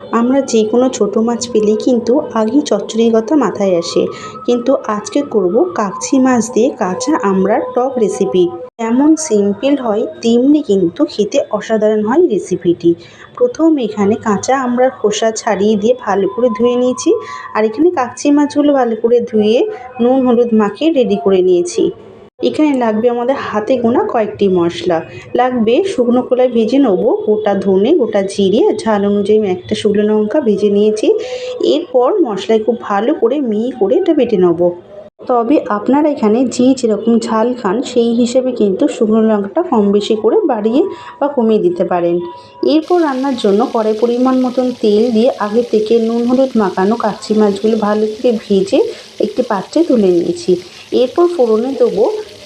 আমরা যে কোনো ছোটো মাছ পেলেই কিন্তু আগেই চচ্চড়ির কথা মাথায় আসে, কিন্তু আজকে করব কাকচি মাছ দিয়ে কাঁচা আমড়ার টক রেসিপি। যেমন সিম্পল হয় তেমনি কিন্তু খেতে অসাধারণ হয় রেসিপিটি। প্রথম এখানে কাঁচা আমড়ার খোসা ছাড়িয়ে দিয়ে ভালো করে ধুয়ে নিয়েছি, আর এখানে কাকচি মাছগুলো ভালো করে ধুয়ে নুন হলুদ মাখিয়ে রেডি করে নিয়েছি। এখানে লাগবে আমাদের হাতে গোনা কয়েকটি মশলা। লাগবে শুকনো খোলায় ভেজে নেবো গোটা ধনে, গোটা জিরে, ঝাল অনুযায়ী আমি একটা শুকনো লঙ্কা ভেজে নিয়েছি। এরপর মশলায় খুব ভালো করে মিহি করে এটা বেটে নেবো। তবে আপনারা এখানে যে যেরকম ঝাল খান সেই হিসেবে কিন্তু শুকনো লঙ্কাটা কম বেশি করে বাড়িয়ে বা কমিয়ে দিতে পারেন। এরপর রান্নার জন্য কড়াই পরিমাণ মতন তেল দিয়ে আগে থেকে নুন হলুদ মাখানো কাচ্চি মাছগুলো ভালো করে ভেজে একটি পাত্রে তুলে নিয়েছি। এরপর ফোড়নে দেবো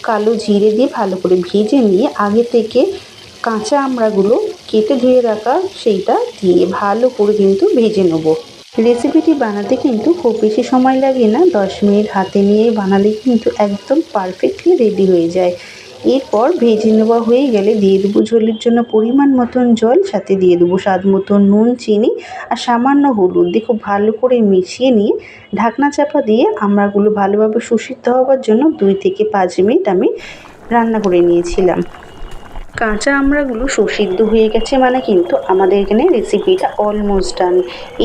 কালো জিরে দিয়ে ভালো করে ভেজে নিয়ে আগে থেকে কাঁচা আমড়াগুলো কেটে ধুয়ে রাখা সেইটা দিয়ে ভালো করে কিন্তু ভেজে নেবো। রেসিপিটি বানাতে কিন্তু খুব বেশি সময় লাগে না, 10 মিনিট হাতে নিয়ে বানালে কিন্তু একদম পারফেক্টলি রেডি হয়ে যায়। এরপর ভেজে নেওয়া হয়ে গেলে দিয়ে দেবো ঝোলের জন্য পরিমাণ মতন জল, সাথে দিয়ে দেবো স্বাদ মতন নুন, চিনি আর সামান্য হলুদ দিয়ে খুব ভালো করে মিশিয়ে নিয়ে ঢাকনা চাপা দিয়ে আমড়াগুলো ভালোভাবে সুসিদ্ধ হওয়ার জন্য 2 থেকে 5 মিনিট আমি রান্না করে নিয়েছিলাম। কাঁচা আমড়াগুলো সুসিদ্ধ হয়ে গেছে মানে কিন্তু আমাদের এখানে রেসিপিটা অলমোস্ট ডান।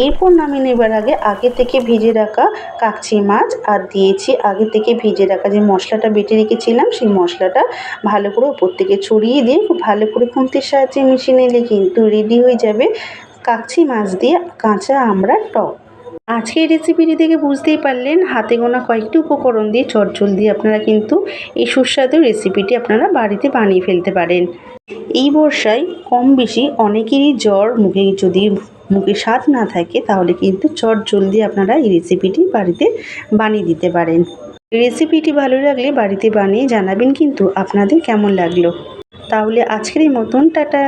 এরপর নামিয়ে নেবার আগে থেকে ভেজে রাখা কাকচি মাছ আর দিয়েছি আগে থেকে ভেজে রাখা যে মশলাটা বেটে রেখেছিলাম সেই মশলাটা ভালো করে ওপর থেকে ছড়িয়ে দিয়ে খুব ভালো করে খুন্তির সাহায্যে মিশিয়ে নিলে কিন্তু রেডি হয়ে যাবে কাকচি মাছ দিয়ে কাঁচা আমড়ার টক। আজকের রেসিপিটি দেখে বুঝতেই পারলেন হাতে গোনা কয়েকটি উপকরণ দিয়ে চটজলদি আপনারা কিন্তু এই সুস্বাদু রেসিপিটি আপনারা বাড়িতে বানিয়ে ফেলতে পারেন। এই বর্ষায় কম বেশি অনেকেরই জ্বর, যদি মুখে স্বাদ না থাকে তাহলে কিন্তু চটজলদি আপনারা এই রেসিপিটি বাড়িতে বানিয়ে দিতে পারেন। রেসিপিটি ভালো লাগলে বাড়িতে বানিয়ে জানাবেন কিন্তু আপনাদের কেমন লাগলো। তাহলে আজকের এই মতন টাটা।